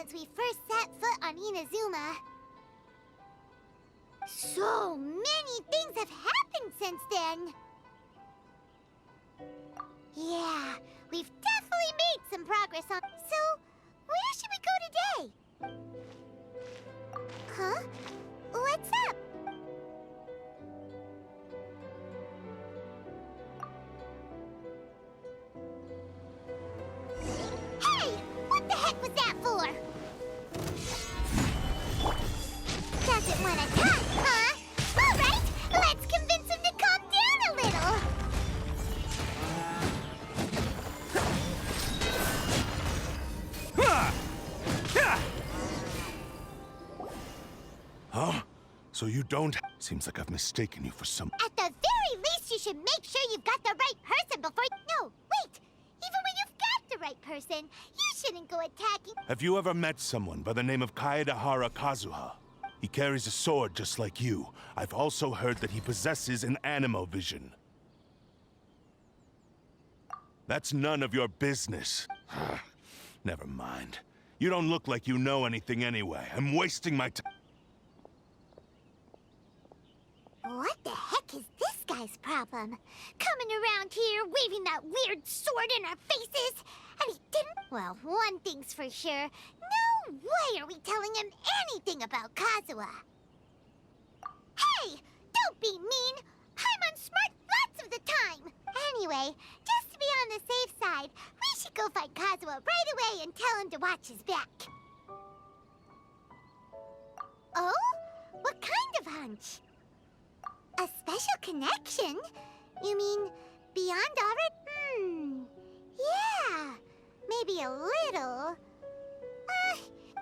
since we first set foot on Inazuma. So many things have happened since then. Yeah, we've definitely made some progress on... So, where should we go today? Huh? What's up? Hey! What the heck was that for? Doesn't want to talk, huh? All right, let's convince him to calm down a little. Huh? So you don't... Seems like I've mistaken you for some... At the very least, you should make sure you've got the right person before... No, wait! Even when you've got the right person, you shouldn't go attacking... Have you ever met someone by the name of Kazuha? He carries a sword just like you. I've also heard that he possesses an animal vision. That's none of your business. Never mind. You don't look like you know anything anyway. I'm wasting my time. What the heck is this guy's problem? Coming around here, waving that weird sword in our faces, and he didn't... Well, one thing's for sure. No way are we telling him anything about Kazuha. Hey! Don't be mean! I'm on smart lots of the time! Anyway, just to be on the safe side, we should go find Kazuha right away and tell him to watch his back. Oh? What kind of hunch? A special connection? You mean beyond already? Yeah, maybe a little.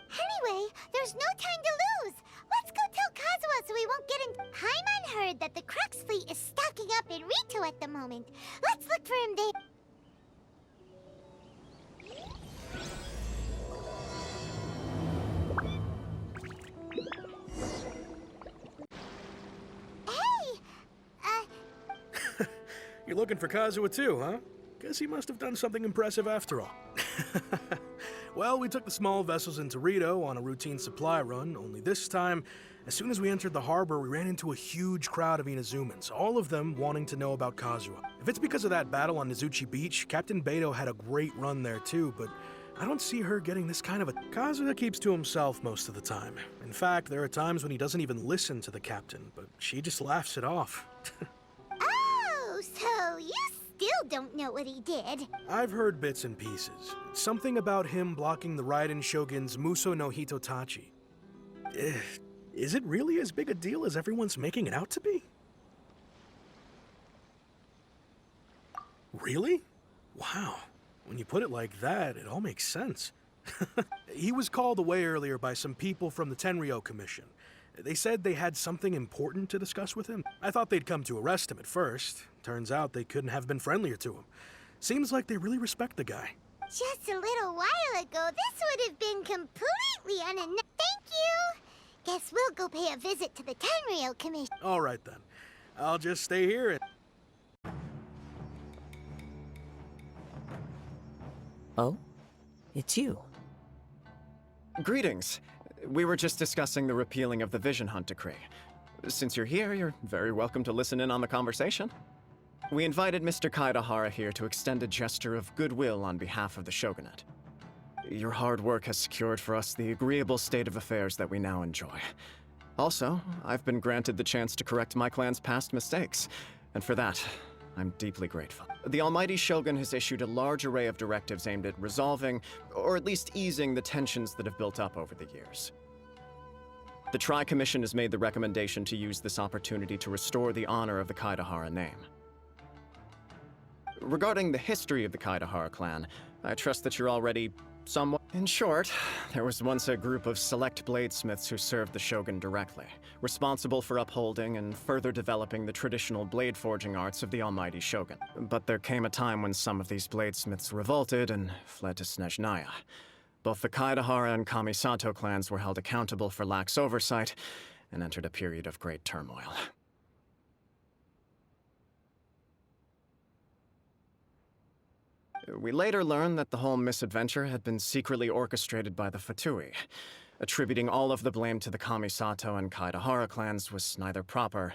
Anyway, there's no time to lose. Let's go tell Kazuha so we won't get in... Paimon heard that the Crux fleet is stocking up in Rito at the moment. Let's look for him there. You're looking for Kazuha too, huh? Guess he must have done something impressive after all. Well, we took the small vessels into Rito on a routine supply run, only this time, as soon as we entered the harbor, we ran into a huge crowd of Inazumans, all of them wanting to know about Kazuha. If it's because of that battle on Nizuchi Beach, Captain Beto had a great run there too, but I don't see her getting this kind of a... Kazuha keeps to himself most of the time. In fact, there are times when he doesn't even listen to the captain, but she just laughs it off. So you still don't know what he did? I've heard bits and pieces. Something about him blocking the Raiden Shogun's Muso no Hitotachi. Is it really as big a deal as everyone's making it out to be? Really? Wow. When you put it like that, it all makes sense. He was called away earlier by some people from the Tenryou Commission. They said they had something important to discuss with him. I thought they'd come to arrest him at first. Turns out they couldn't have been friendlier to him. Seems like they really respect the guy. Just a little while ago, this would have been completely unnecessary. Thank you! Guess we'll go pay a visit to the Tenryou Commission. All right then. I'll just stay here and... Oh? It's you. Greetings. We were just discussing the repealing of the Vision Hunt decree. Since you're here, you're very welcome to listen in on the conversation. We invited Mr. Kaidahara here to extend a gesture of goodwill on behalf of the Shogunate. Your hard work has secured for us the agreeable state of affairs that we now enjoy. Also, I've been granted the chance to correct my clan's past mistakes, and for that, I'm deeply grateful. The Almighty Shogun has issued a large array of directives aimed at resolving, or at least easing, the tensions that have built up over the years. The Tri-Commission has made the recommendation to use this opportunity to restore the honor of the Kaidahara name. Regarding the history of the Kaidahara clan, I trust that you're already somewhat... In short, there was once a group of select bladesmiths who served the Shogun directly, responsible for upholding and further developing the traditional blade forging arts of the Almighty Shogun. But there came a time when some of these bladesmiths revolted and fled to Snezhnaya. Both the Kaidahara and Kamisato clans were held accountable for lax oversight and entered a period of great turmoil. We later learned that the whole misadventure had been secretly orchestrated by the Fatui. Attributing all of the blame to the Kamisato and Kaedahara clans was neither proper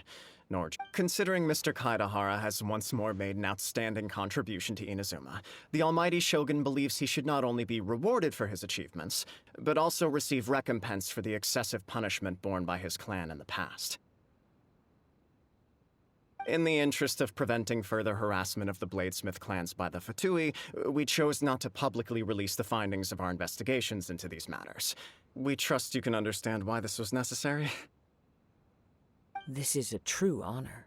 nor considering Mr. Kaedahara has once more made an outstanding contribution to Inazuma. The almighty shogun believes he should not only be rewarded for his achievements, but also receive recompense for the excessive punishment borne by his clan in the past. In the interest of preventing further harassment of the Bladesmith clans by the Fatui, we chose not to publicly release the findings of our investigations into these matters. We trust you can understand why this was necessary. This is a true honor.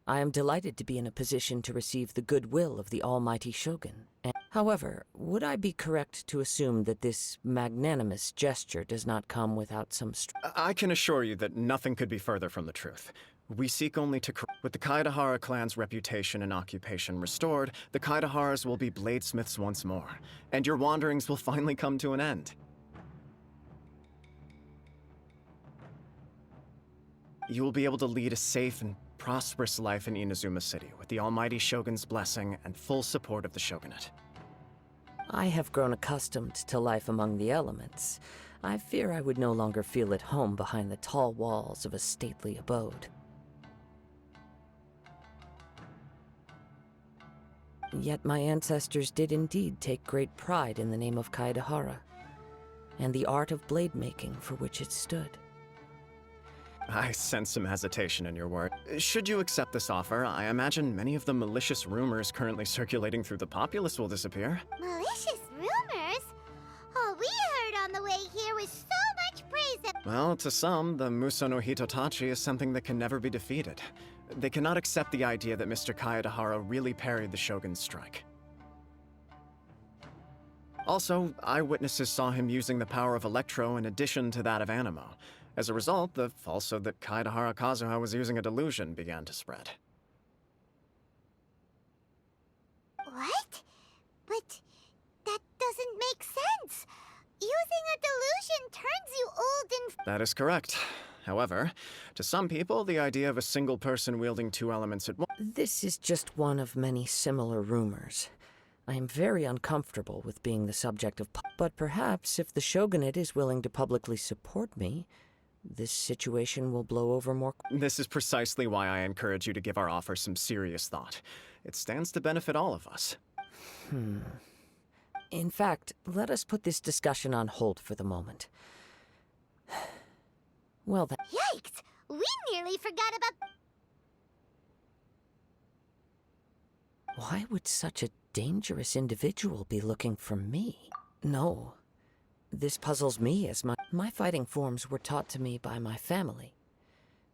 I am delighted to be in a position to receive the goodwill of the almighty shogun. However, would I be correct to assume that this magnanimous gesture does not come without some I can assure you that nothing could be further from the truth. We seek only to with the Kaedahara clan's reputation and occupation restored, the Kaedaharas will be bladesmiths once more, and your wanderings will finally come to an end. You will be able to lead a safe and prosperous life in Inazuma City with the almighty shogun's blessing and full support of the shogunate. I have grown accustomed to life among the elements. I fear I would no longer feel at home behind the tall walls of a stately abode. Yet my ancestors did indeed take great pride in the name of Kaedahara, and the art of blade making for which it stood. I sense some hesitation in your word. Should you accept this offer, I imagine many of the malicious rumors currently circulating through the populace will disappear. Malicious rumors? All we heard on the way here was so much praise. Well, to some, the Muso no Hitotachi is something that can never be defeated. They cannot accept the idea that Mr. Kaedahara really parried the shogun's strike. Also, eyewitnesses saw him using the power of Electro in addition to that of Animo. As a result, the falsehood that Kaedahara Kazuha was using a delusion began to spread. What? But that doesn't make sense. Using a delusion turns you old and... That is correct. However, to some people, the idea of a single person wielding two elements at once... This is just one of many similar rumors. I am very uncomfortable with being the subject of... But perhaps if the shogunate is willing to publicly support me, this situation will blow over more... This is precisely why I encourage you to give our offer some serious thought. It stands to benefit all of us. In fact, let us put this discussion on hold for the moment. Well then... Yikes! We nearly forgot about... Why would such a dangerous individual be looking for me? No. This puzzles me as my fighting forms were taught to me by my family,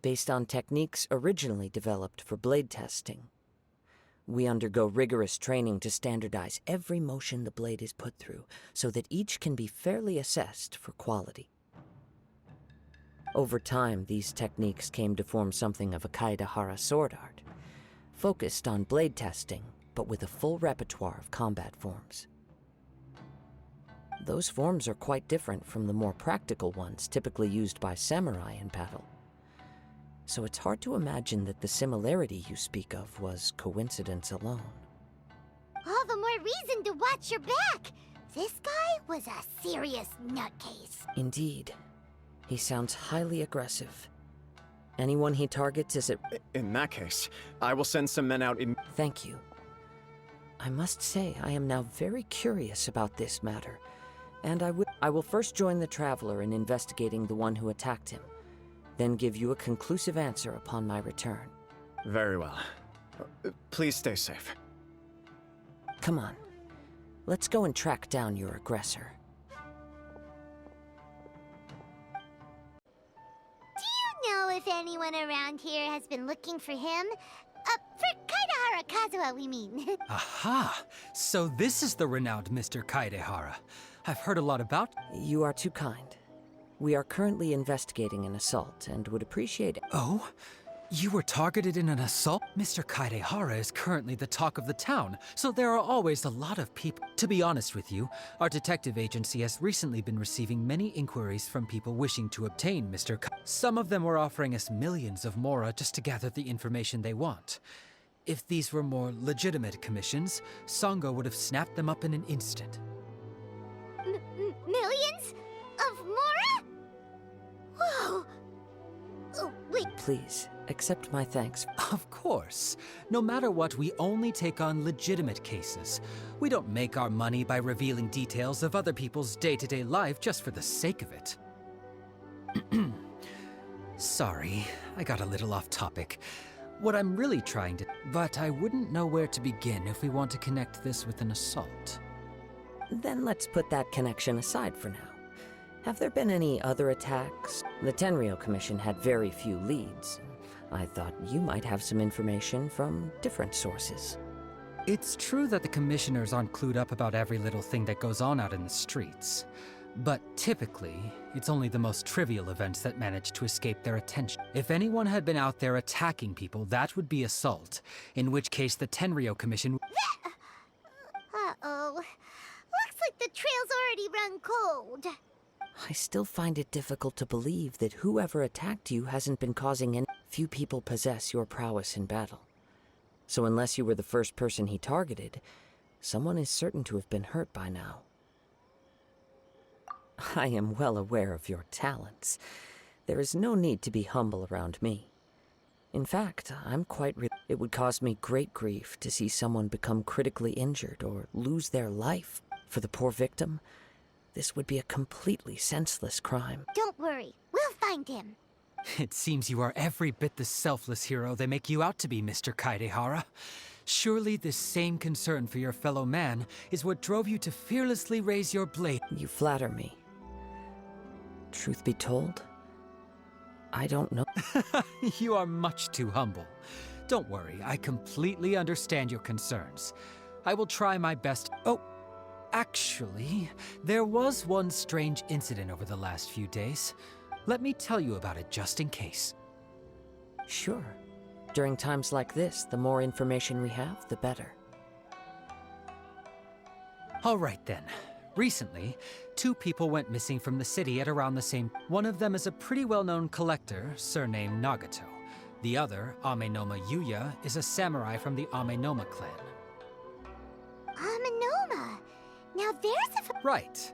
based on techniques originally developed for blade testing. We undergo rigorous training to standardize every motion the blade is put through, so that each can be fairly assessed for quality. Over time, these techniques came to form something of a Kaedahara sword art, focused on blade testing, but with a full repertoire of combat forms. Those forms are quite different from the more practical ones typically used by samurai in battle. So it's hard to imagine that the similarity you speak of was coincidence alone. All the more reason to watch your back. This guy was a serious nutcase. Indeed. He sounds highly aggressive. Anyone he targets is at... In that case, I will send some men out in... Thank you. I must say I am now very curious about this matter, and I will first join the Traveler in investigating the one who attacked him, then give you a conclusive answer upon my return. Very well. Please stay safe. Come on. Let's go and track down your aggressor. Do you know if anyone around here has been looking for him? For Kaedahara Kazuha, we mean. Aha! So this is the renowned Mr. Kaedahara. I've heard a lot about... You are too kind. We are currently investigating an assault and would appreciate... Oh? You were targeted in an assault? Mr. Kaedahara is currently the talk of the town, so there are always a lot of people. To be honest with you, our detective agency has recently been receiving many inquiries from people wishing to obtain Mr. Some of them were offering us millions of mora just to gather the information they want. If these were more legitimate commissions, Sango would have snapped them up in an instant. Millions? Of Mora? Whoa! Oh, wait. Please, accept my thanks. Of course. No matter what, we only take on legitimate cases. We don't make our money by revealing details of other people's day-to-day life just for the sake of it. Sorry, I got a little off topic. What I'm really trying to... But I wouldn't know where to begin if we want to connect this with an assault. Then let's put that connection aside for now. Have there been any other attacks? The Tenryou Commission had very few leads. I thought you might have some information from different sources. It's true that the commissioners aren't clued up about every little thing that goes on out in the streets. But typically, it's only the most trivial events that manage to escape their attention. If anyone had been out there attacking people, that would be assault, in which case the Tenryou Commission... Uh-oh. Looks like the trail's already run cold. I still find it difficult to believe that whoever attacked you hasn't been causing any... Few people possess your prowess in battle. So unless you were the first person he targeted, someone is certain to have been hurt by now. I am well aware of your talents. There is no need to be humble around me. In fact, I'm quite it would cause me great grief to see someone become critically injured or lose their life. For the poor victim, this would be a completely senseless crime. Don't worry, we'll find him. It seems you are every bit the selfless hero they make you out to be, Mr. Kaidehara. Surely this same concern for your fellow man is what drove you to fearlessly raise your blade. You flatter me. Truth be told, I don't know. You are much too humble. Don't worry, I completely understand your concerns. I will try my best. Oh, actually, there was one strange incident over the last few days. Let me tell you about it just in case. Sure. During times like this, the more information we have, the better. All right then. Recently, 2 people went missing from the city at around the same... One of them is a pretty well-known collector, surnamed Nagato. The other, Amenoma Yuya, is a samurai from the Amenoma clan. Amenoma! Now there's a... Right.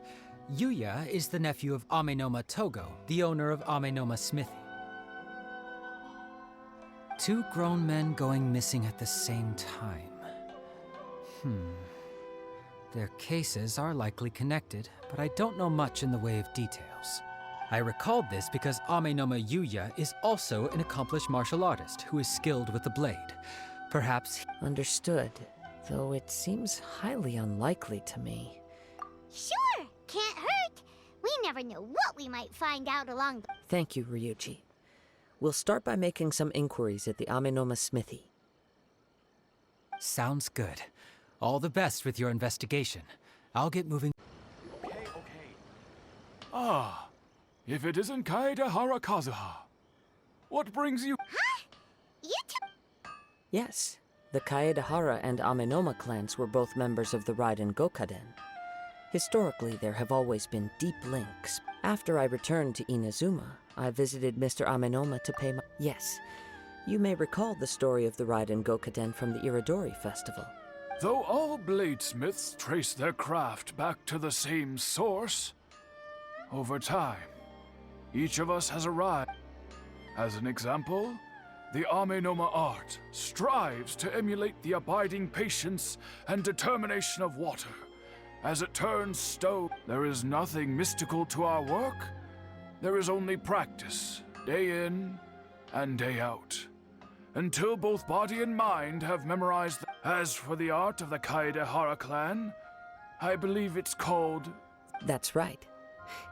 Yuya is the nephew of Amenoma Togo, the owner of Amenoma Smithy. 2 grown men going missing at the same time. Their cases are likely connected, but I don't know much in the way of details. I recalled this because Amenoma Yuya is also an accomplished martial artist who is skilled with the blade. Perhaps... Understood, though it seems highly unlikely to me. Sure, can't hurt. We never know what we might find out along the... Thank you, Ryuji. We'll start by making some inquiries at the Amenoma Smithy. Sounds good. All the best with your investigation. I'll get moving. Okay. Ah, if it isn't Kaedehara Kazuha. What brings you... You two... Yes, the Kaedehara and Amenoma clans were both members of the Raiden Gokaden. Historically, there have always been deep links. After I returned to Inazuma, I visited Mr. Amenoma to pay my... Yes, you may recall the story of the Raiden Gokaden from the Iridori Festival. Though all bladesmiths trace their craft back to the same source, over time, each of us has arrived. As an example, the Amenoma art strives to emulate the abiding patience and determination of water. As it turns stone, there is nothing mystical to our work. There is only practice, day in and day out, until both body and mind have memorized. As for the art of the Kaedehara clan, I believe it's called... That's right.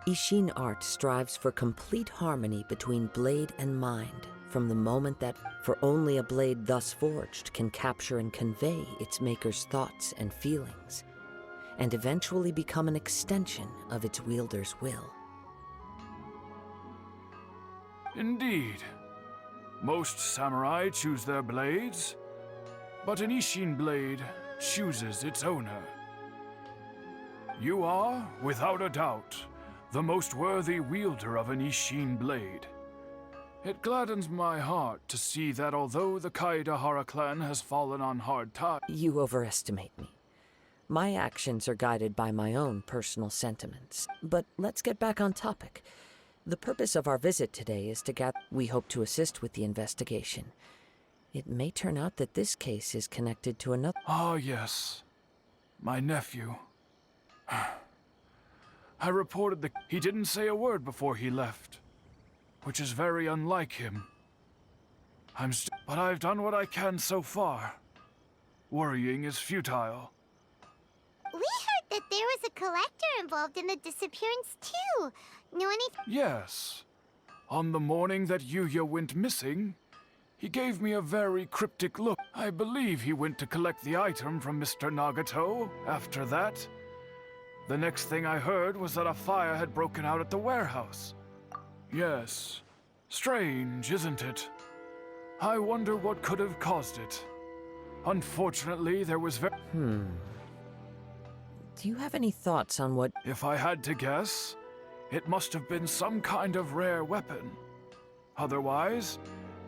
Ishin art strives for complete harmony between blade and mind, from the moment that... For only a blade thus forged can capture and convey its maker's thoughts and feelings, and eventually become an extension of its wielder's will. Indeed. Most samurai choose their blades, but an Ishin blade chooses its owner. You are, without a doubt, the most worthy wielder of an Ishin blade. It gladdens my heart to see that although the Kaedahara clan has fallen on hard times... You overestimate me. My actions are guided by my own personal sentiments. But let's get back on topic. The purpose of our visit today is to gather... We hope to assist with the investigation. It may turn out that this case is connected to another... Ah, yes. My nephew. I reported that he didn't say a word before he left, which is very unlike him. But I've done what I can so far. Worrying is futile. We heard that there was a collector involved in the disappearance, too. Know anything? Yes. On the morning that Yuya went missing, he gave me a very cryptic look. I believe he went to collect the item from Mr. Nagato. After that, the next thing I heard was that a fire had broken out at the warehouse. Yes. Strange, isn't it? I wonder what could have caused it. Unfortunately, there was Do you have any thoughts on what... If I had to guess, it must have been some kind of rare weapon. Otherwise,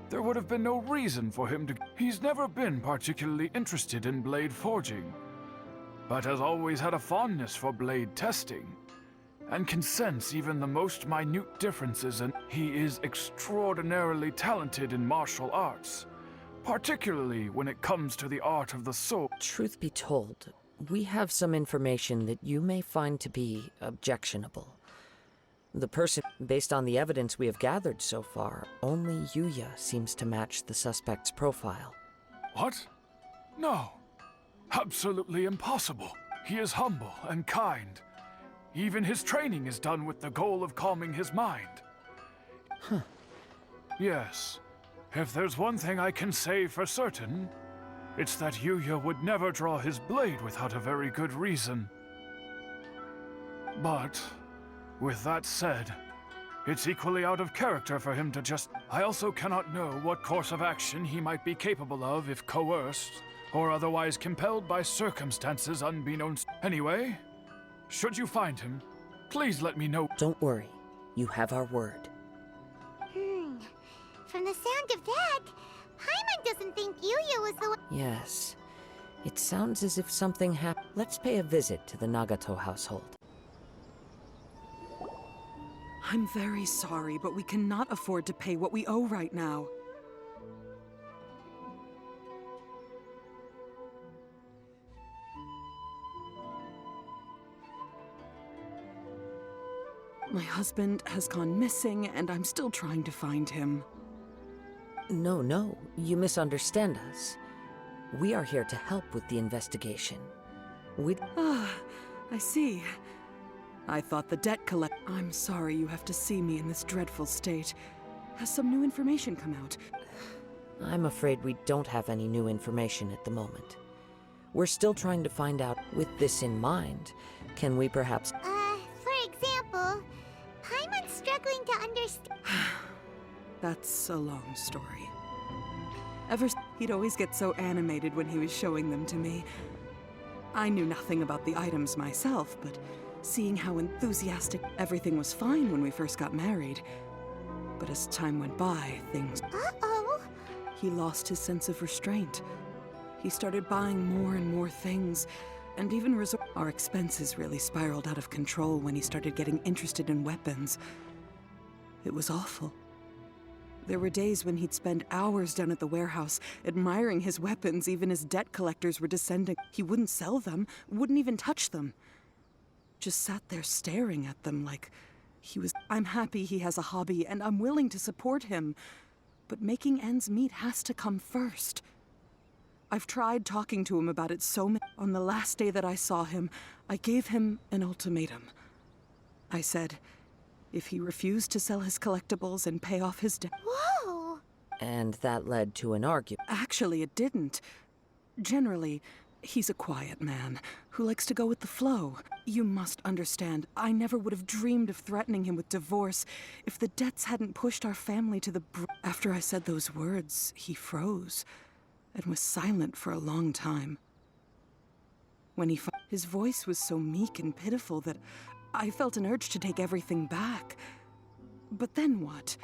there would have been no reason for him to... He's never been particularly interested in blade forging, but has always had a fondness for blade testing, and can sense even the most minute differences, and he is extraordinarily talented in martial arts, particularly when it comes to the art of the sword. Truth be told, we have some information that you may find to be objectionable. The person, based on the evidence we have gathered so far, only Yuya seems to match the suspect's profile. What? No. Absolutely impossible. He is humble and kind. Even his training is done with the goal of calming his mind. Yes. If there's one thing I can say for certain, it's that Yuya would never draw his blade without a very good reason. But, with that said, it's equally out of character for him to just... I also cannot know what course of action he might be capable of if coerced, or otherwise compelled by circumstances unbeknownst. Anyway, should you find him, please let me know. Don't worry. You have our word. From the sound of that, Paimon doesn't think Yuya was the one... Yes. It sounds as if something happened. Let's pay a visit to the Nagato household. I'm very sorry, but we cannot afford to pay what we owe right now. My husband has gone missing, and I'm still trying to find him. No, you misunderstand us. We are here to help with the investigation. Ah, I see. I thought the debt collect... I'm sorry you have to see me in this dreadful state. Has some new information come out? I'm afraid we don't have any new information at the moment. We're still trying to find out. With this in mind, can we perhaps... For example, Paimon's struggling to understand... That's a long story. He'd always get so animated when he was showing them to me. I knew nothing about the items myself, but seeing how enthusiastic... Everything was fine when we first got married. But as time went by, things... Uh-oh! He lost his sense of restraint. He started buying more and more things, and even our expenses really spiraled out of control when he started getting interested in weapons. It was awful. There were days when he'd spend hours down at the warehouse, admiring his weapons even as debt collectors were descending. He wouldn't sell them, wouldn't even touch them. Just sat there staring at them like he was... I'm happy he has a hobby, and I'm willing to support him. But making ends meet has to come first. I've tried talking to him about it so many... On the last day that I saw him, I gave him an ultimatum. I said, if he refused to sell his collectibles and pay off his debt... Whoa! And that led to an argument. Actually, it didn't. Generally, he's a quiet man who likes to go with the flow. You must understand, I never would have dreamed of threatening him with divorce if the debts hadn't pushed our family to the After I said those words, he froze and was silent for a long time. When his voice was so meek and pitiful that I felt an urge to take everything back. But then what?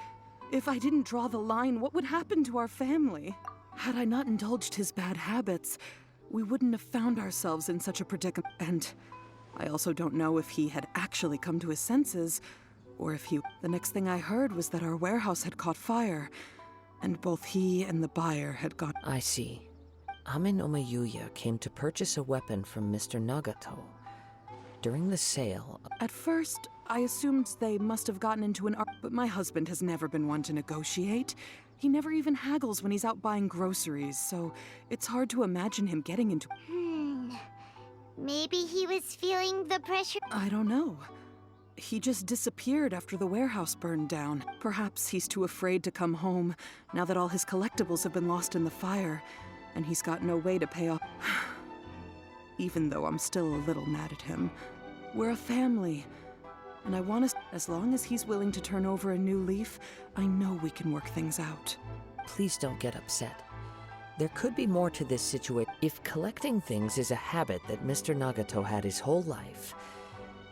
If I didn't draw the line, what would happen to our family? Had I not indulged his bad habits, we wouldn't have found ourselves in such a predicament. And I also don't know if he had actually come to his senses, or if he... The next thing I heard was that our warehouse had caught fire, and both he and the buyer had gone... I see. Amenoma Yuya came to purchase a weapon from Mr. Nagato. During the sale... At first, I assumed they must have gotten into an... But my husband has never been one to negotiate. He never even haggles when he's out buying groceries, so it's hard to imagine him getting into... Maybe he was feeling the pressure. I don't know. He just disappeared after the warehouse burned down. Perhaps he's too afraid to come home, now that all his collectibles have been lost in the fire, and he's got no way to pay off. Even though I'm still a little mad at him. We're a family, and I want to... As long as he's willing to turn over a new leaf, I know we can work things out. Please don't get upset. There could be more to this situation. If collecting things is a habit that Mr. Nagato had his whole life,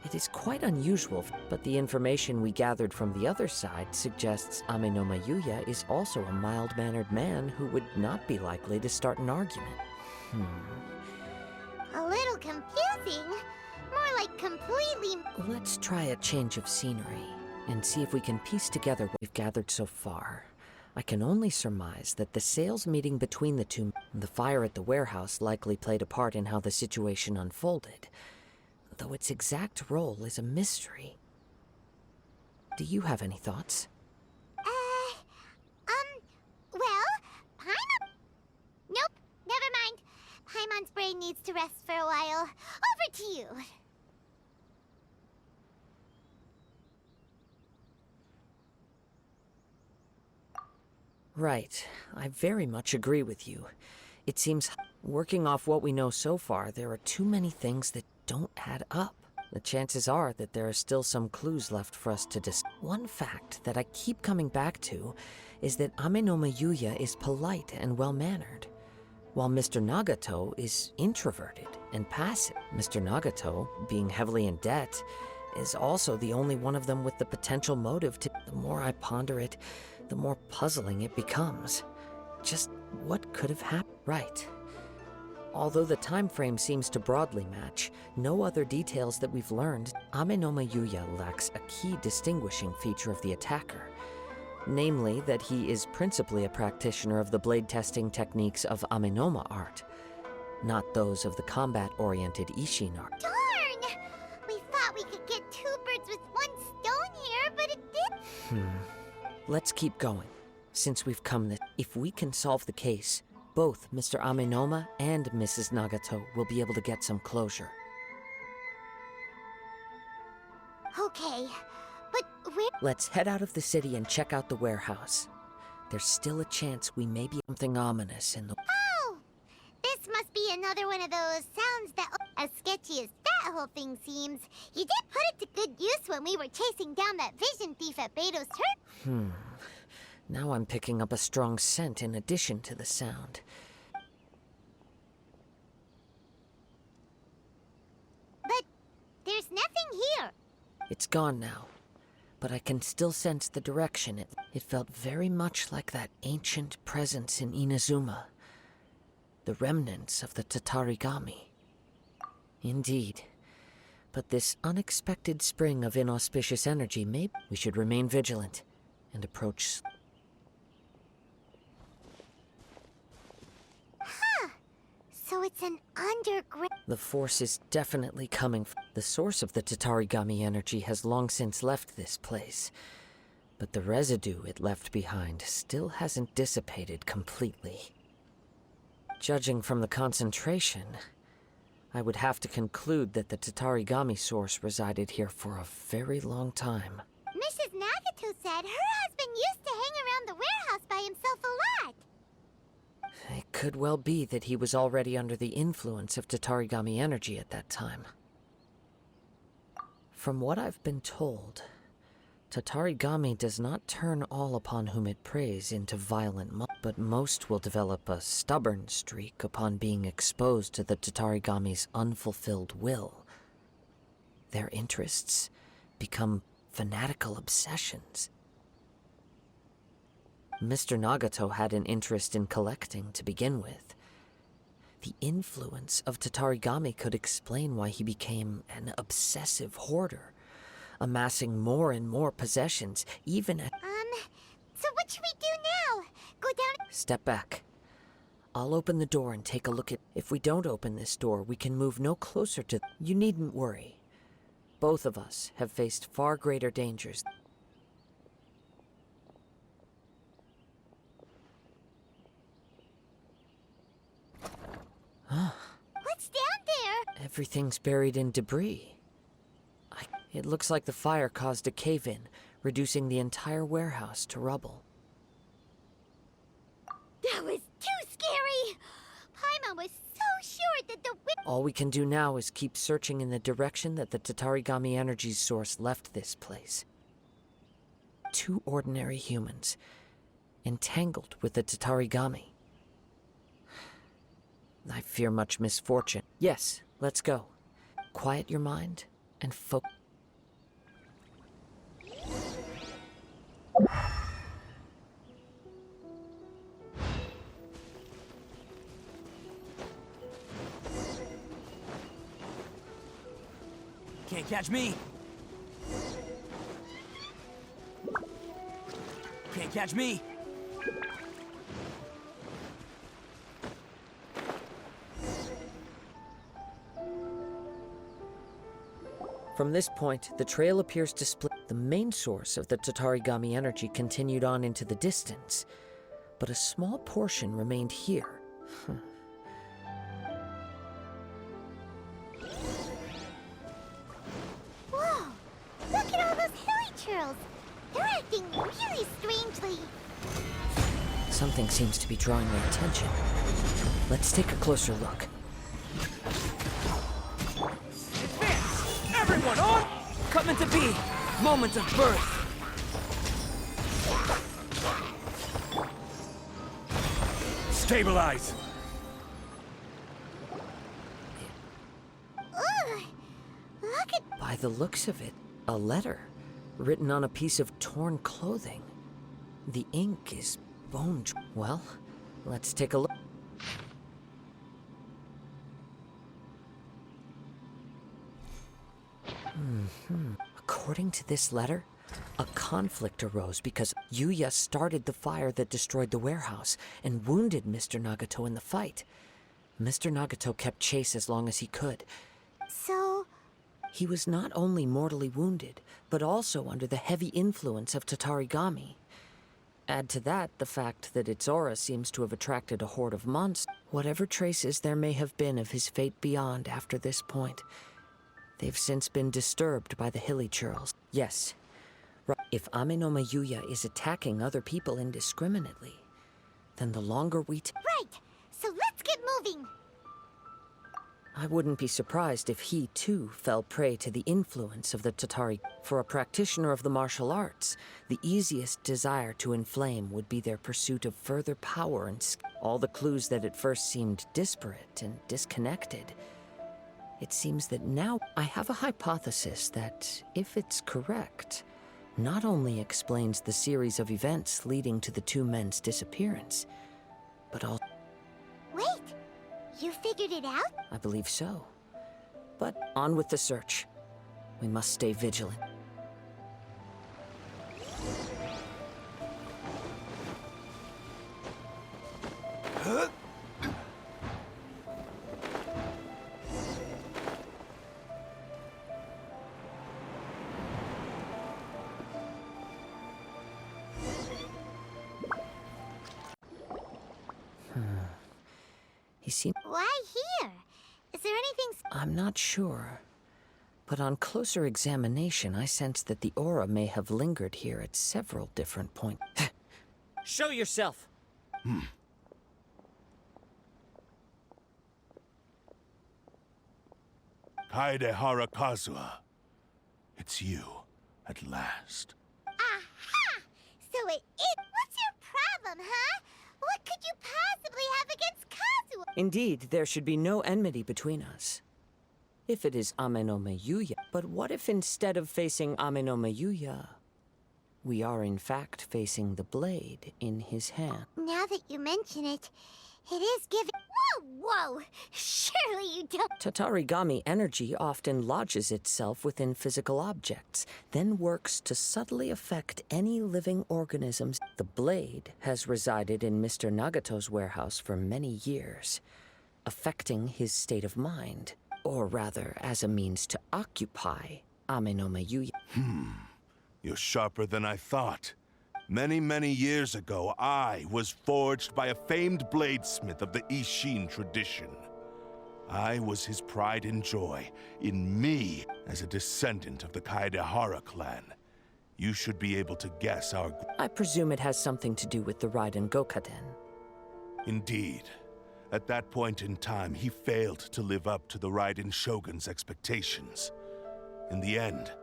it is quite unusual, but the information we gathered from the other side suggests Amenoma Yuya is also a mild-mannered man who would not be likely to start an argument. A little confusing. More like completely... Let's try a change of scenery and see if we can piece together what we've gathered so far. I can only surmise that the sales meeting between the two, the fire at the warehouse likely played a part in how the situation unfolded, though its exact role is a mystery. Do you have any thoughts? Well, Paimon... Nope, never mind. Paimon's brain needs to rest for a while. Over to you. Right. I very much agree with you. It seems, working off what we know so far, there are too many things that don't add up. The chances are that there are still some clues left for us to discuss. One fact that I keep coming back to is that Amenoma Yuya is polite and well-mannered, while Mr. Nagato is introverted and passive. Mr. Nagato, being heavily in debt, is also the only one of them with the potential motive to... The more I ponder it, the more puzzling it becomes. Just what could have happened? Right. Although the time frame seems to broadly match, no other details that we've learned. Amenoma Yuya lacks a key distinguishing feature of the attacker, namely that he is principally a practitioner of the blade testing techniques of Amenoma art, not those of the combat-oriented Ishin art. Darn! We thought we could get two birds with one stone here, but it didn't. Let's keep going. Since we've come this... If we can solve the case, both Mr. Amenoma and Mrs. Nagato will be able to get some closure. Okay, but where... Let's head out of the city and check out the warehouse. There's still a chance we may be something ominous in the... Oh! This must be another one of those sounds that... As sketchy as that whole thing seems, you did put it to good use when we were chasing down that vision thief at Beto's turn. Now I'm picking up a strong scent in addition to the sound. But there's nothing here. It's gone now, but I can still sense the direction. It felt very much like that ancient presence in Inazuma. The remnants of the Tatarigami. Indeed. But this unexpected spring of inauspicious energy we should remain vigilant and approach... So it's an underground... The force is definitely coming from... The source of the Tatarigami energy has long since left this place, but the residue it left behind still hasn't dissipated completely. Judging from the concentration, I would have to conclude that the Tatarigami source resided here for a very long time. Mrs. Nagato said her husband used to hang around the warehouse by himself a lot. It could well be that he was already under the influence of Tatarigami energy at that time. From what I've been told, Tatarigami does not turn all upon whom it preys into violent but most will develop a stubborn streak upon being exposed to the Tatarigami's unfulfilled will. Their interests become fanatical obsessions. Mr. Nagato had an interest in collecting to begin with. The influence of Tatarigami could explain why he became an obsessive hoarder, amassing more and more possessions, even at— So what should we do now? Go down— Step back. I'll open the door and take a look at— If we don't open this door, we can move no closer to— You needn't worry. Both of us have faced far greater dangers. What's down there? Everything's buried in debris. It looks like the fire caused a cave-in, reducing the entire warehouse to rubble. That was too scary! Paimon was so sure that the All we can do now is keep searching in the direction that the Tatarigami energy source left this place. 2 ordinary humans, entangled with the Tatarigami. I fear much misfortune. Yes, let's go. Quiet your mind and focus. Can't catch me. Can't catch me. From this point, the trail appears to split. The main source of the Tatarigami energy continued on into the distance, but a small portion remained here. Whoa! Look at all those hilly churls! They're acting really strangely. Something seems to be drawing their attention. Let's take a closer look. Advance! Everyone on! Coming to be! Moment of birth! Stabilize! Ugh! Look at— By the looks of it, a letter written on a piece of torn clothing. The ink is bone. Well, let's take a look. According to this letter, a conflict arose because Yuya started the fire that destroyed the warehouse and wounded Mr. Nagato in the fight. Mr. Nagato kept chase as long as he could. So, He was not only mortally wounded, but also under the heavy influence of Tatarigami. Add to that the fact that its aura seems to have attracted a horde of monsters. Whatever traces there may have been of his fate beyond after this point, they've since been disturbed by the hilly churls. Yes, if Amenoma Yuya is attacking other people indiscriminately, then the longer we right! So let's get moving! I wouldn't be surprised if he, too, fell prey to the influence of the Tatari. For a practitioner of the martial arts, the easiest desire to inflame would be their pursuit of further power and all the clues that at first seemed disparate and disconnected. It seems that now I have a hypothesis that, if it's correct, not only explains the series of events leading to the 2 men's disappearance, but also— Wait! You figured it out? I believe so. But on with the search. We must stay vigilant. He seemed— Why here? Is there anything— I'm not sure. But on closer examination, I sense that the aura may have lingered here at several different points. Show yourself! Kaedehara Kazuha. It's you, at last. Aha! So it is— What's your problem, huh? What could you possibly have against Kazuha? Indeed, there should be no enmity between us. If it is Amenoma Yuya. But what if instead of facing Amenoma Yuya, we are in fact facing the blade in his hand. Now that you mention it, it is giving. Whoa! Surely you don't. Tatarigami energy often lodges itself within physical objects, then works to subtly affect any living organisms. The blade has resided in Mr. Nagato's warehouse for many years, affecting his state of mind, or rather, as a means to occupy Ame no Mayuya. You're sharper than I thought. Many, many years ago, I was forged by a famed bladesmith of the Ishin tradition. I was his pride and joy, in me, as a descendant of the Kaedehara clan. You should be able to guess our... I presume it has something to do with the Raiden Gokaden. Indeed. At that point in time, he failed to live up to the Raiden Shogun's expectations. In the end,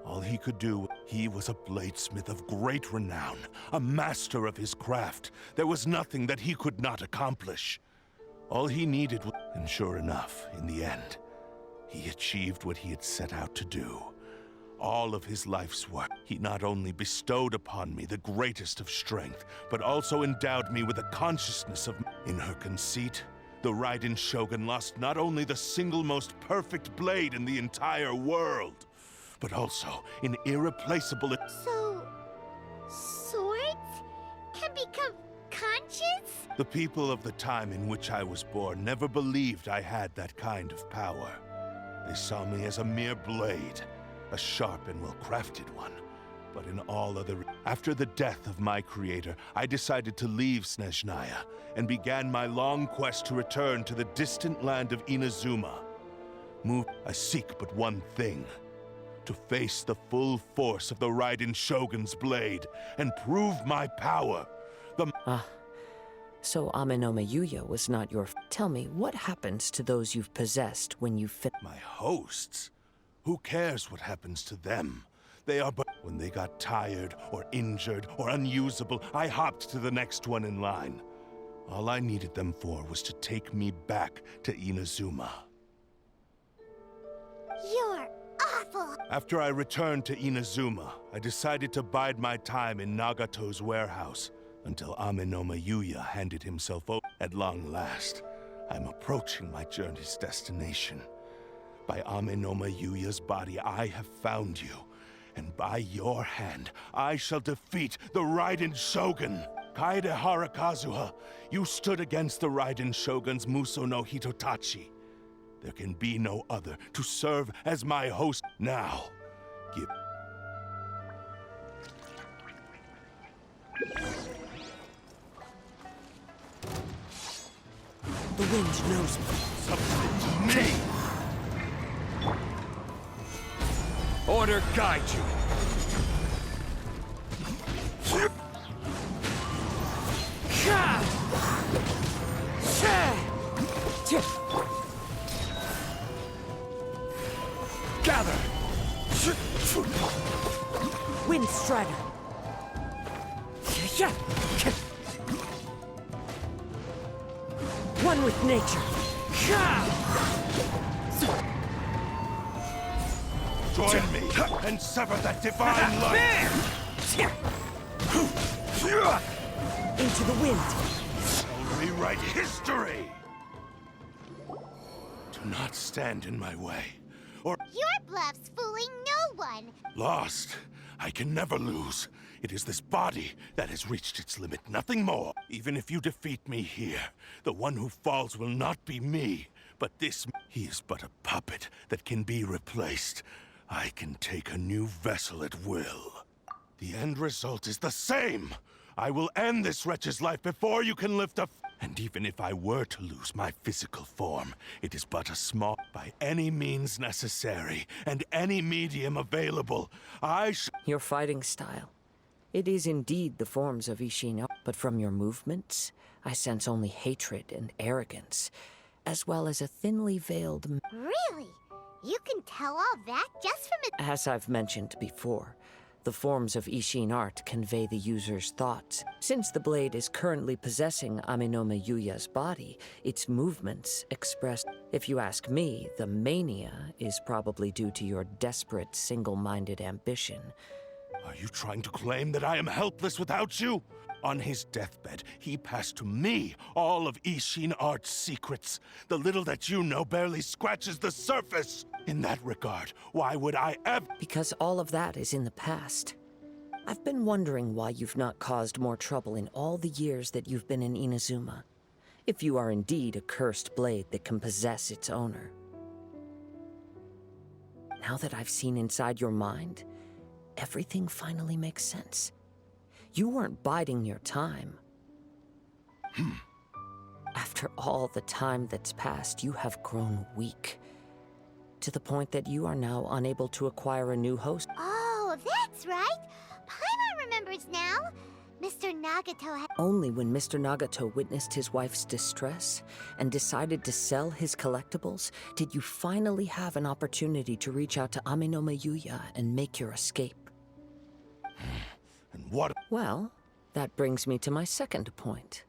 all he could do, he was a bladesmith of great renown, a master of his craft. There was nothing that he could not accomplish. All he needed was... And sure enough, in the end, he achieved what he had set out to do. All of his life's work, he not only bestowed upon me the greatest of strength, but also endowed me with a consciousness of... In her conceit, the Raiden Shogun lost not only the single most perfect blade in the entire world, but also an irreplaceable... So, swords can become conscious? The people of the time in which I was born never believed I had that kind of power. They saw me as a mere blade, a sharp and well-crafted one. But in all other... After the death of my creator, I decided to leave Snezhnaya and began my long quest to return to the distant land of Inazuma. I seek but one thing: to face the full force of the Raiden Shogun's blade and prove my power. So Ame no Mayuya was not your... Tell me, what happens to those you've possessed when you My hosts? Who cares what happens to them? They are but... When they got tired, or injured, or unusable, I hopped to the next one in line. All I needed them for was to take me back to Inazuma. You're awful. After I returned to Inazuma, I decided to bide my time in Nagato's warehouse until Ame no Mayuya handed himself over. At long last, I'm approaching my journey's destination. By Ame no Mayuya's body, I have found you. And by your hand, I shall defeat the Raiden Shogun. Kaedehara Kazuha, you stood against the Raiden Shogun's Muso no Hitotachi. There can be no other to serve as my host. Now, give... The wind knows me. Submit to me! Order guide you. Gather! Wind Strider! One with nature! Join me and sever that divine light! Into the wind! I'll rewrite history! Do not stand in my way, or... Your bluff's fooling no one. Lost. I can never lose. It is this body that has reached its limit, nothing more. Even if you defeat me here, the one who falls will not be me, but this... He is but a puppet that can be replaced. I can take a new vessel at will. The end result is the same! I will end this wretch's life before you can lift a... And even if I were to lose my physical form, it is but a small... By any means necessary, and any medium available, Your fighting style. It is indeed the forms of Ishin, but from your movements, I sense only hatred and arrogance, as well as a thinly veiled... Really? You can tell all that just from it. As I've mentioned before, the forms of Ishin art convey the user's thoughts. Since the blade is currently possessing Ame no Mayuya's body, its movements express... If you ask me, the mania is probably due to your desperate, single-minded ambition. Are you trying to claim that I am helpless without you? On his deathbed, he passed to me all of Ishin Art's secrets. The little that you know barely scratches the surface. In that regard, why would I ever— Because all of that is in the past. I've been wondering why you've not caused more trouble in all the years that you've been in Inazuma. If you are indeed a cursed blade that can possess its owner. Now that I've seen inside your mind, everything finally makes sense. You weren't biding your time. After all the time that's passed, you have grown weak. To the point that you are now unable to acquire a new host. Oh, that's right. Paimon remembers now. Mr. Nagato had— Only when Mr. Nagato witnessed his wife's distress and decided to sell his collectibles did you finally have an opportunity to reach out to Ame-no-me Yuya and make your escape. And what— Well, that brings me to my second point.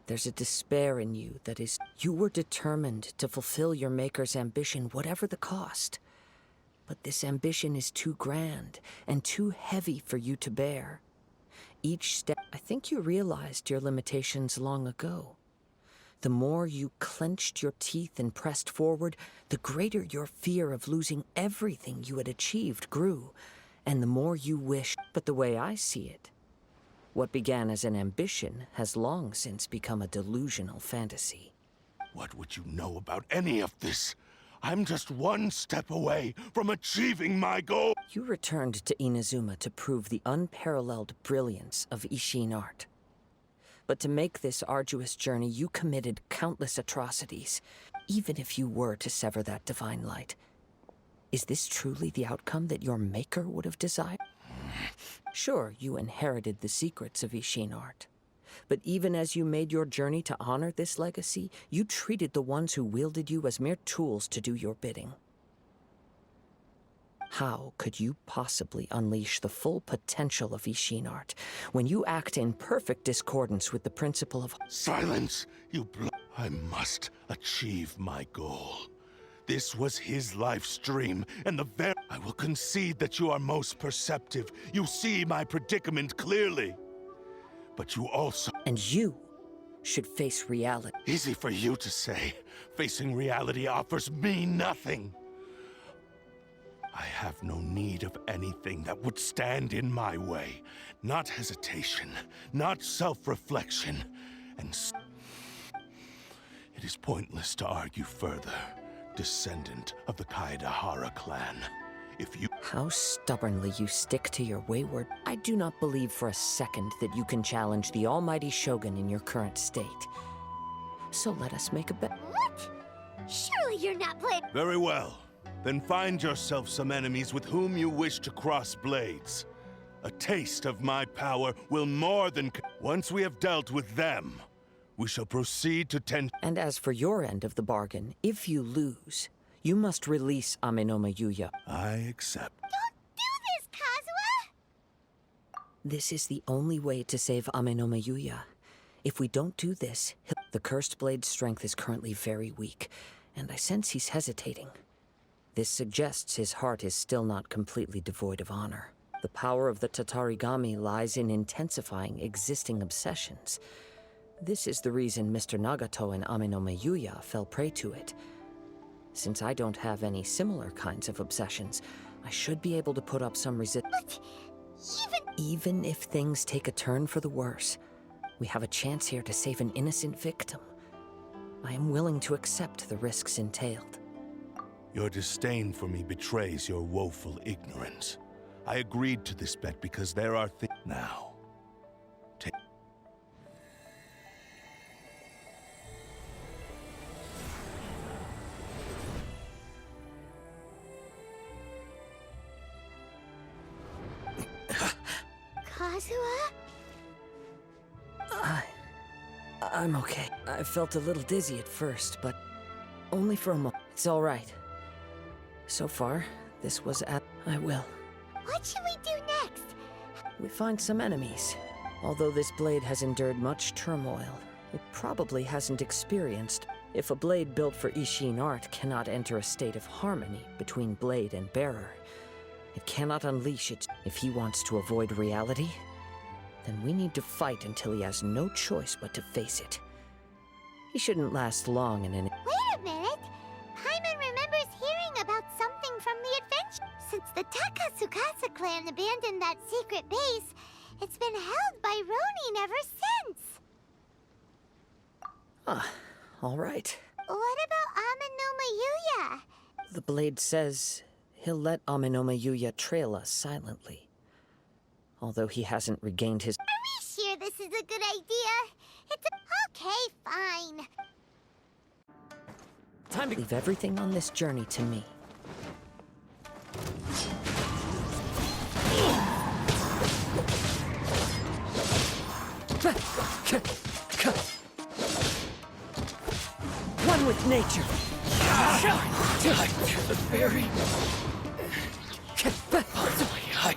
There's a despair in you that is— You were determined to fulfill your maker's ambition, whatever the cost. But this ambition is too grand and too heavy for you to bear. Each step— I think you realized your limitations long ago. The more you clenched your teeth and pressed forward, the greater your fear of losing everything you had achieved grew, and the more you wished. But the way I see it, what began as an ambition has long since become a delusional fantasy. What would you know about any of this? I'm just one step away from achieving my goal. You returned to Inazuma to prove the unparalleled brilliance of Ishin art. But to make this arduous journey, you committed countless atrocities, even if you were to sever that divine light. Is this truly the outcome that your maker would have desired? Sure, you inherited the secrets of Ishin art. But even as you made your journey to honor this legacy, you treated the ones who wielded you as mere tools to do your bidding. How could you possibly unleash the full potential of Ishin art when you act in perfect discordance with the principle of— Silence, you I must achieve my goal. This was his life's dream, and I will concede that you are most perceptive. You see my predicament clearly. But you also— And you should face reality. Easy for you to say. Facing reality offers me nothing. I have no need of anything that would stand in my way. Not hesitation, not self-reflection, and it is pointless to argue further, descendant of the Kaedahara clan. If you— How stubbornly you stick to your wayward— I do not believe for a second that you can challenge the almighty Shogun in your current state. So let us make a bet. What? Surely you're not playing— Very well. Then find yourself some enemies with whom you wish to cross blades. A taste of my power will more than— Once we have dealt with them, we shall proceed to tend— And as for your end of the bargain, if you lose, you must release Ame-no-me Yuya. I accept. Don't do this, Kazuha! This is the only way to save Ame-no-me Yuya. If we don't do this, the cursed blade's strength is currently very weak, and I sense he's hesitating. This suggests his heart is still not completely devoid of honor. The power of the Tatarigami lies in intensifying existing obsessions. This is the reason Mr. Nagato and Ame-no-me Yuya fell prey to it. Since I don't have any similar kinds of obsessions, I should be able to put up some resistance. But Even if things take a turn for the worse, we have a chance here to save an innocent victim. I am willing to accept the risks entailed. Your disdain for me betrays your woeful ignorance. I agreed to this bet because there are things— Now, take— Kazuha? I'm okay. I felt a little dizzy at first, but only for a moment. It's all right. So far, this was I will. What should we do next? We find some enemies. Although this blade has endured much turmoil, it probably hasn't experienced. If a blade built for Ishin art cannot enter a state of harmony between blade and bearer, It cannot unleash it. If he wants to avoid reality, then we need to fight until he has no choice but to face it. He shouldn't last long in an... Wait a minute! Paimon remembers hearing about something from the adventure. Since the Takasukasa clan abandoned that secret base, it's been held by Ronin ever since. Ah, all right. What about Ameno Mayuya? The blade says he'll let Amenoma Yuya trail us silently. Although he hasn't regained his... Are we sure this is a good idea? Okay, fine. Time to leave everything on this journey to me. One with nature. The fairy. Possibly I.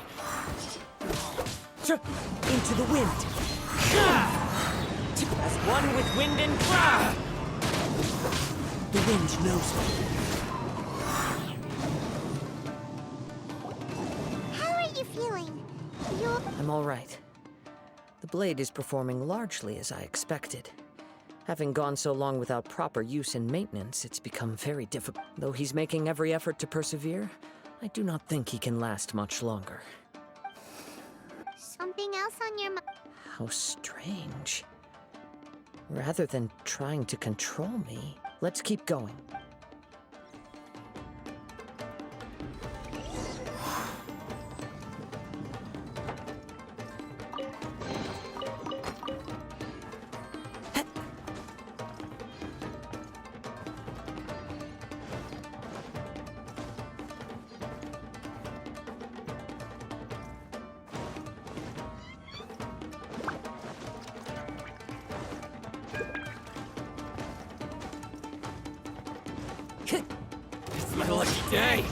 Into the wind. As one with wind and cloud. The wind knows me. How are you feeling? I'm all right. The blade is performing largely as I expected. Having gone so long without proper use and maintenance, it's become very difficult. Though he's making every effort to persevere, I do not think he can last much longer. Something else on your mind? How strange. Rather than trying to control me, let's keep going. It's my lucky day.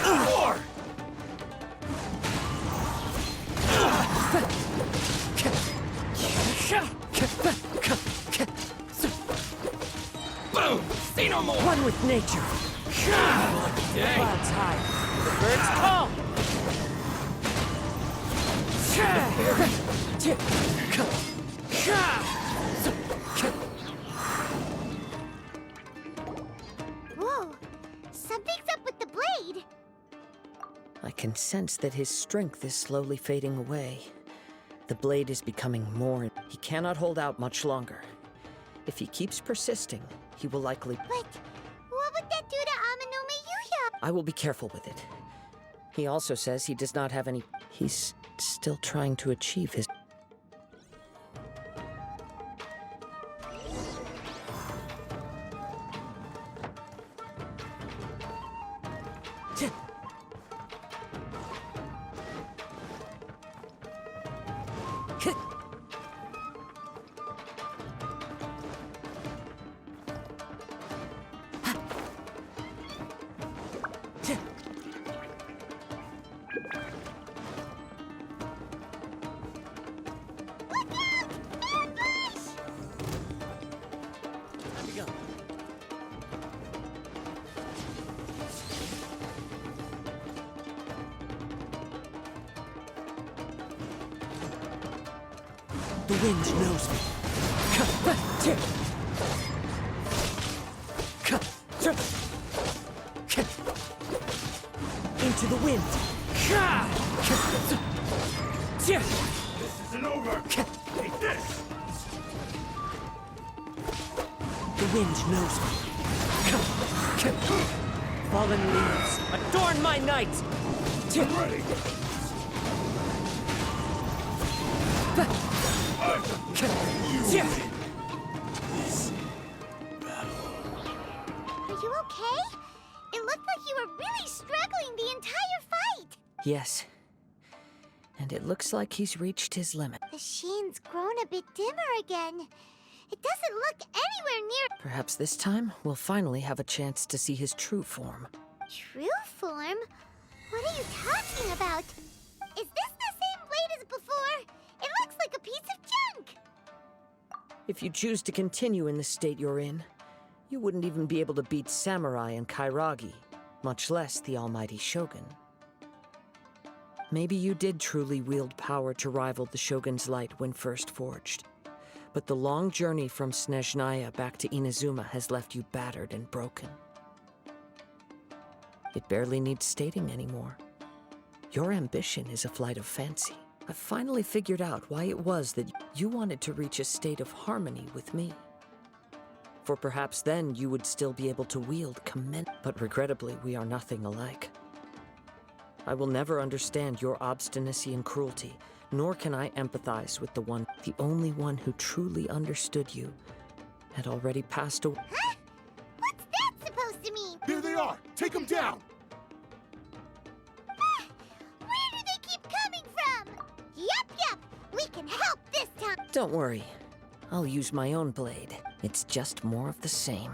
More! Boom! Say no more! One with nature. Lucky day. Clouds high. The birds call. Whoa! Something's up with the blade! I can sense that his strength is slowly fading away. The blade is becoming more... He cannot hold out much longer. If he keeps persisting, he will likely... But what would that do to Amenoma Yuya? I will be careful with it. He also says he does not have any... He's still trying to achieve his... The wind knows me. Into the wind. This isn't over! Take this! The wind knows me. Fallen leaves, adorn my night! Ready! Are you okay? It looked like you were really struggling the entire fight! Yes. And it looks like he's reached his limit. The sheen's grown a bit dimmer again. It doesn't look anywhere near Perhaps this time, we'll finally have a chance to see his true form. true form. What are you talking about? Is this the same blade as before? It looks like a piece of junk! If you choose to continue in the state you're in, you wouldn't even be able to beat Samurai and Kairagi, much less the almighty Shogun. Maybe you did truly wield power to rival the Shogun's light when first forged. But the long journey from Snezhnaya back to Inazuma has left you battered and broken. It barely needs stating anymore. Your ambition is a flight of fancy. I've finally figured out why it was that you wanted to reach a state of harmony with me. For perhaps then you would still be able to wield but regrettably we are nothing alike. I will never understand your obstinacy and cruelty, nor can I empathize with the only one who truly understood you, had already passed away. Huh? What's that supposed to mean? Here they are! Take them down! Where do they keep coming from? Yup, we can help this time. Don't worry, I'll use my own blade. It's just more of the same.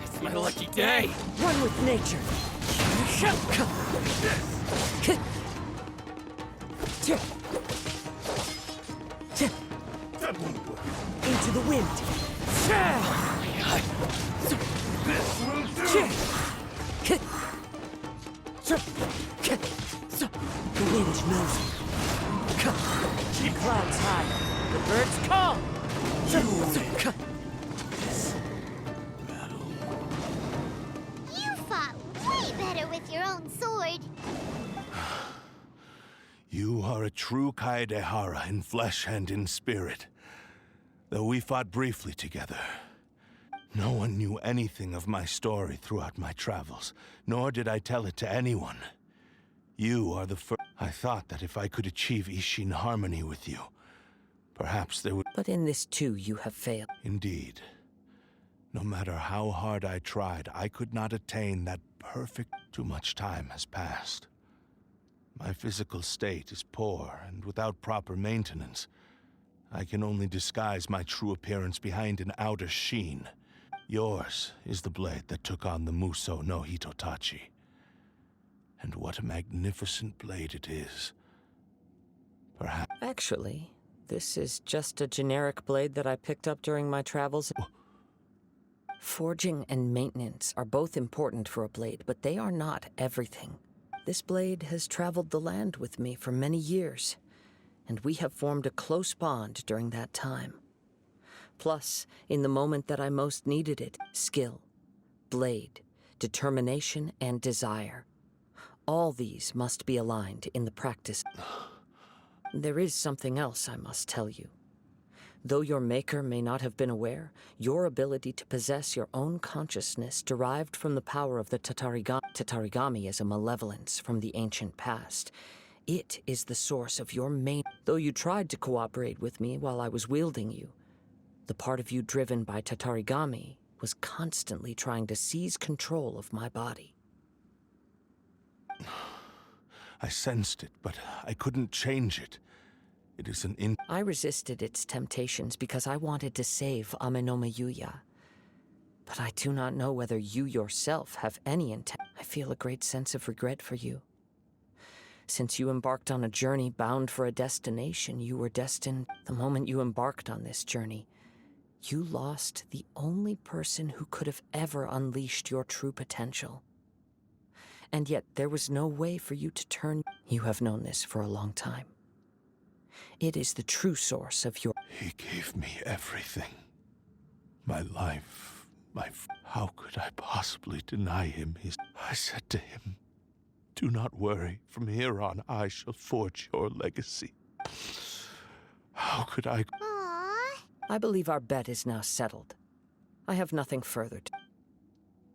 It's my lucky day! One with nature. Into the wind. The wind knows me. Keep clouds high. The birds call. You fought way better with your own sword. You are a true Kaedehara in flesh and in spirit. Though we fought briefly together. No one knew anything of my story throughout my travels, nor did I tell it to anyone. You are the first. I thought that if I could achieve Ishin harmony with you, perhaps there would. But in this too, you have failed. Indeed. No matter how hard I tried, I could not attain that perfect. Too much time has passed. My physical state is poor, and without proper maintenance, I can only disguise my true appearance behind an outer sheen. Yours is the blade that took on the Muso no Hitotachi. And what a magnificent blade it is. Perhaps... Actually, this is just a generic blade that I picked up during my travels. Forging and maintenance are both important for a blade, but they are not everything. This blade has traveled the land with me for many years, and we have formed a close bond during that time. Plus, in the moment that I most needed it, skill, blade, determination, and desire. All these must be aligned in the practice. There is something else I must tell you. Though your maker may not have been aware, your ability to possess your own consciousness derived from the power of the Tatarigami is a malevolence from the ancient past. It is the source of your main... Though you tried to cooperate with me while I was wielding you, the part of you driven by Tatarigami was constantly trying to seize control of my body. I sensed it, but I couldn't change it. It is an I resisted its temptations because I wanted to save Amenoma Yuya. But I do not know whether you yourself have any intent. I feel a great sense of regret for you. Since you embarked on a journey bound for a destination, you were destined... The moment you embarked on this journey, you lost the only person who could have ever unleashed your true potential. And yet there was no way for you to turn... You have known this for a long time. It is the true source of your... He gave me everything. My life, How could I possibly deny him his... I said to him, "Do not worry. From here on, I shall forge your legacy." How could I... Aww. I believe our bet is now settled. I have nothing further to...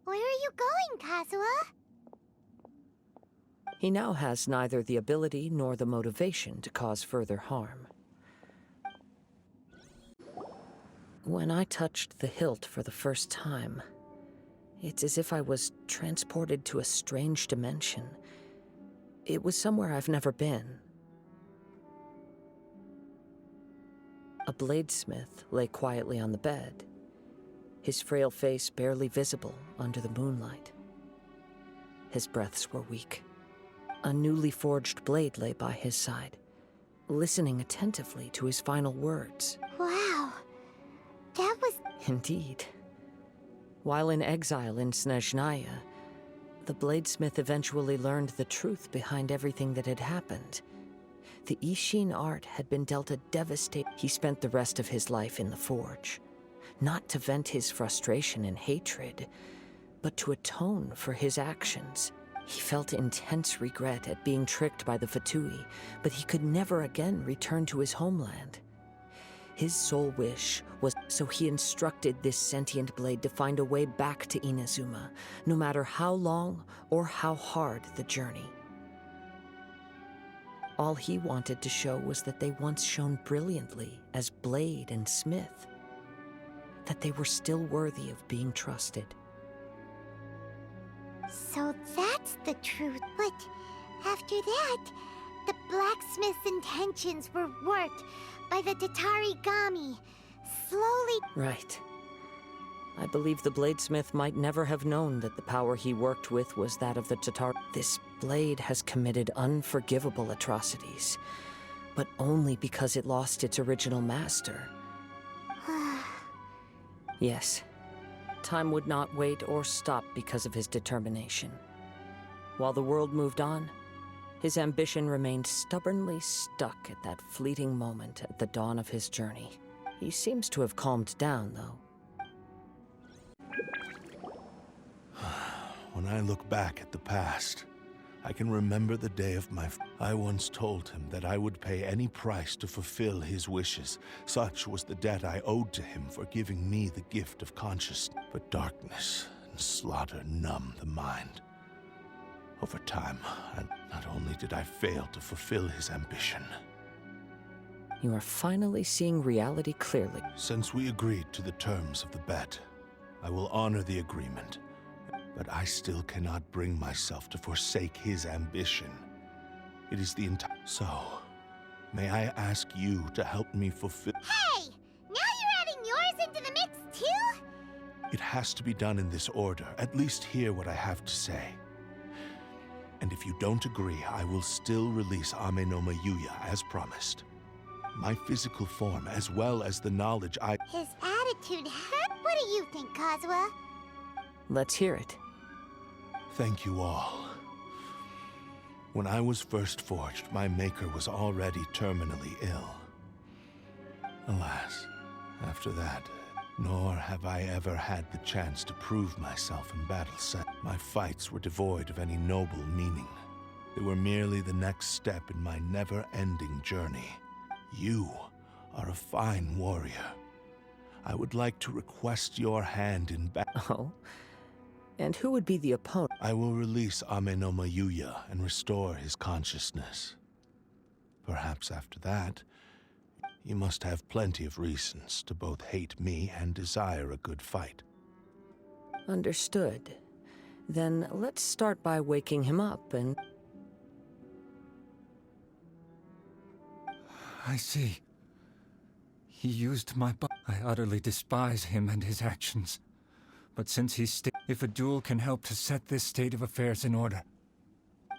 Where are you going, Kazuha? He now has neither the ability nor the motivation to cause further harm. When I touched the hilt for the first time, it's as if I was transported to a strange dimension. It was somewhere I've never been. A bladesmith lay quietly on the bed, his frail face barely visible under the moonlight. His breaths were weak. A newly forged blade lay by his side, listening attentively to his final words. Wow. That was... Indeed. While in exile in Snezhnaya, the bladesmith eventually learned the truth behind everything that had happened. The Ishin art had been dealt a devastating... He spent the rest of his life in the forge, not to vent his frustration and hatred, but to atone for his actions. He felt intense regret at being tricked by the Fatui, but he could never again return to his homeland. His sole wish was, so he instructed this sentient blade to find a way back to Inazuma, no matter how long or how hard the journey. All he wanted to show was that they once shone brilliantly as blade and smith, that they were still worthy of being trusted. So that's the truth. But after that, the blacksmith's intentions were worked by the Tatarigami. Slowly... Right. I believe the bladesmith might never have known that the power he worked with was that of the Tatar. This blade has committed unforgivable atrocities, but only because it lost its original master. Yes. Time would not wait or stop because of his determination. While the world moved on, his ambition remained stubbornly stuck at that fleeting moment at the dawn of his journey. He seems to have calmed down, though. When I look back at the past, I can remember the day of I once told him that I would pay any price to fulfill his wishes. Such was the debt I owed to him for giving me the gift of consciousness. But darkness and slaughter numb the mind. Over time, not only did I fail to fulfill his ambition. You are finally seeing reality clearly. Since we agreed to the terms of the bet, I will honor the agreement. But I still cannot bring myself to forsake his ambition. It is the entire... So, may I ask you to help me fulfill... Hey! Now you're adding yours into the mix, too? It has to be done in this order. At least hear what I have to say. And if you don't agree, I will still release Ame no Mayuya as promised. My physical form, as well as the knowledge I... His attitude hurt. What do you think, Kazuha? Let's hear it. Thank you all. When I was first forged, my maker was already terminally ill. Alas, after that, nor have I ever had the chance to prove myself in battle set. My fights were devoid of any noble meaning. They were merely the next step in my never-ending journey. You are a fine warrior. I would like to request your hand in battle. Oh? And who would be the opponent? I will release Ame no Mayuya and restore his consciousness. Perhaps after that, you must have plenty of reasons to both hate me and desire a good fight. Understood. Then let's start by waking him up and... I see. He used my I utterly despise him and his actions. But since he's if a duel can help to set this state of affairs in order,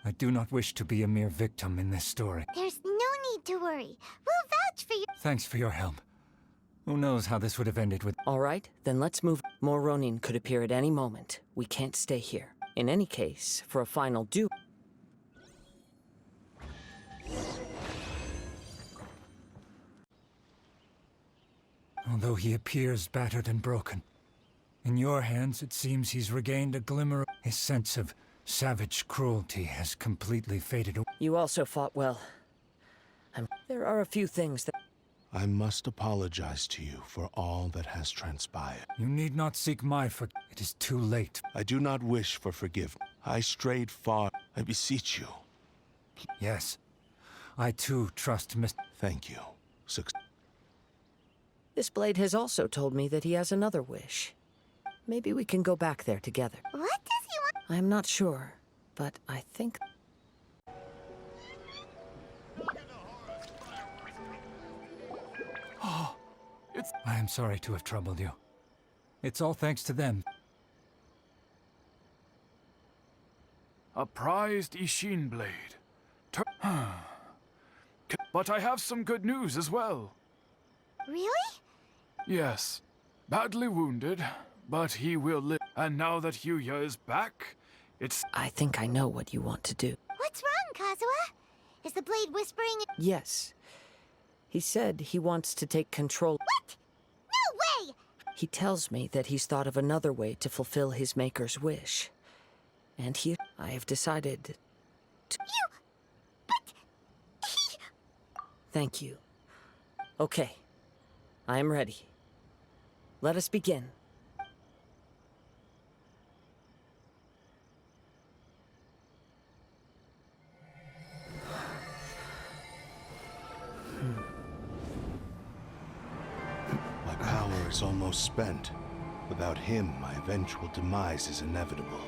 I do not wish to be a mere victim in this story. There's no need to worry. We'll vouch for you. Thanks for your help. Who knows how this would have ended with... All right, then let's move. More Ronin could appear at any moment. We can't stay here. In any case, for a final duel... Although he appears battered and broken, in your hands it seems he's regained a glimmer of... His sense of savage cruelty has completely faded away. You also fought well. There are a few things that... I must apologize to you for all that has transpired. You need not seek my It is too late. I do not wish for forgiveness. I strayed far. I beseech you. Yes. I too trust Miss... Thank you. This blade has also told me that he has another wish. Maybe we can go back there together. What does he want? I'm not sure, but I think... I am sorry to have troubled you. It's all thanks to them. a prized Ishin blade. But I have some good news as well. Really? Yes, badly wounded, but he will live. And now that Hyuya is back, it's... I think I know what you want to do. What's wrong, Kazuha? Is the blade whispering? Yes. He said he wants to take control. What? No way! He tells me that he's thought of another way to fulfill his maker's wish. And I have decided to... But... Thank you. Okay. I am ready. Let us begin. My power is almost spent. Without him, my eventual demise is inevitable.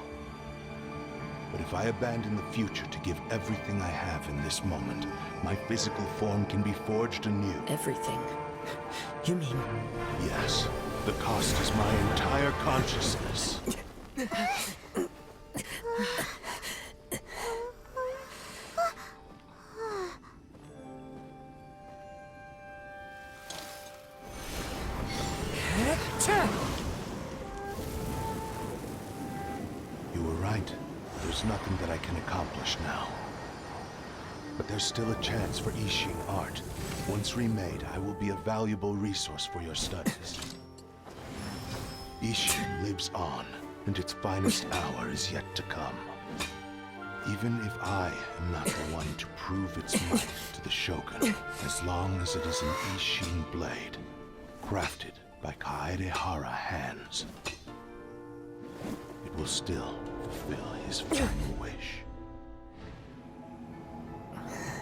But if I abandon the future to give everything I have in this moment, my physical form can be forged anew. Everything? You mean... Yes. The cost is my entire consciousness. You were right. There's nothing that I can accomplish now. But there's still a chance for Ishin art. Once remade, I will be a valuable resource for your studies. Ishin lives on, and its finest hour is yet to come. Even if I am not the one to prove its might to the Shogun, as long as it is an Ishin blade, crafted by Kaedehara hands, it will still fulfill his final wish.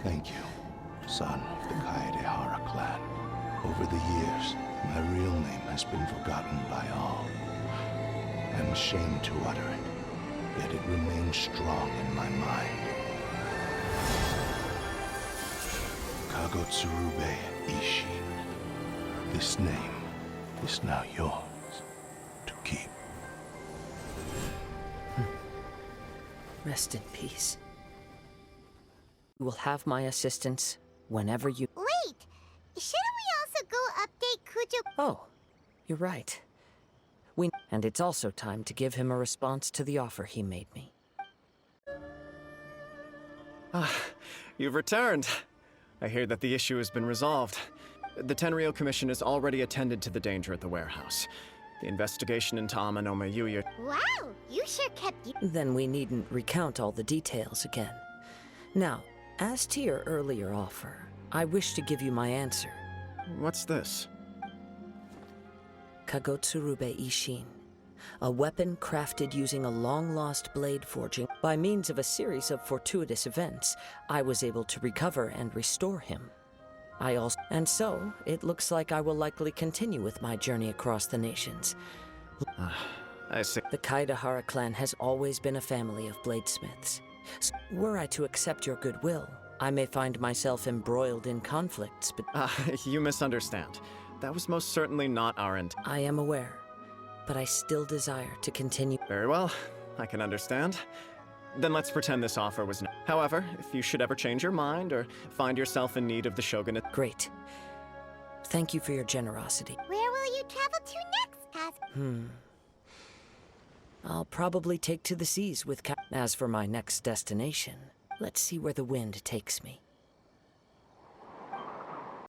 Thank you, son of the Kaedehara clan. Over the years, my real name has been forgotten by all. I'm ashamed to utter it, yet it remains strong in my mind. Kagotsurube Ishin. This name is now yours to keep. Rest in peace. You will have my assistance whenever you... Wait! Shouldn't we also go update Kujo? Oh, you're right. And it's also time to give him a response to the offer he made me. You've returned. I hear that the issue has been resolved. The Tenryou Commission has already attended to the danger at the warehouse. The investigation into Amanome Yuya... Wow! You sure kept you... Then we needn't recount all the details again. Now, as to your earlier offer, I wish to give you my answer. What's this? Kagotsurube Ishin. A weapon crafted using a long-lost blade forging. By means of a series of fortuitous events, I was able to recover and restore him. And so, it looks like I will likely continue with my journey across the nations. I see. The Kaedehara clan has always been a family of bladesmiths. So, were I to accept your goodwill, I may find myself embroiled in conflicts, but... You misunderstand. That was most certainly not our intent. I am aware, but I still desire to continue. Very well. I can understand. Then let's pretend this offer was no. However, if you should ever change your mind or find yourself in need of the shogunate... Great. Thank you for your generosity. Where will you travel to next, Kaz? I'll probably take to the seas with As for my next destination, let's see where the wind takes me.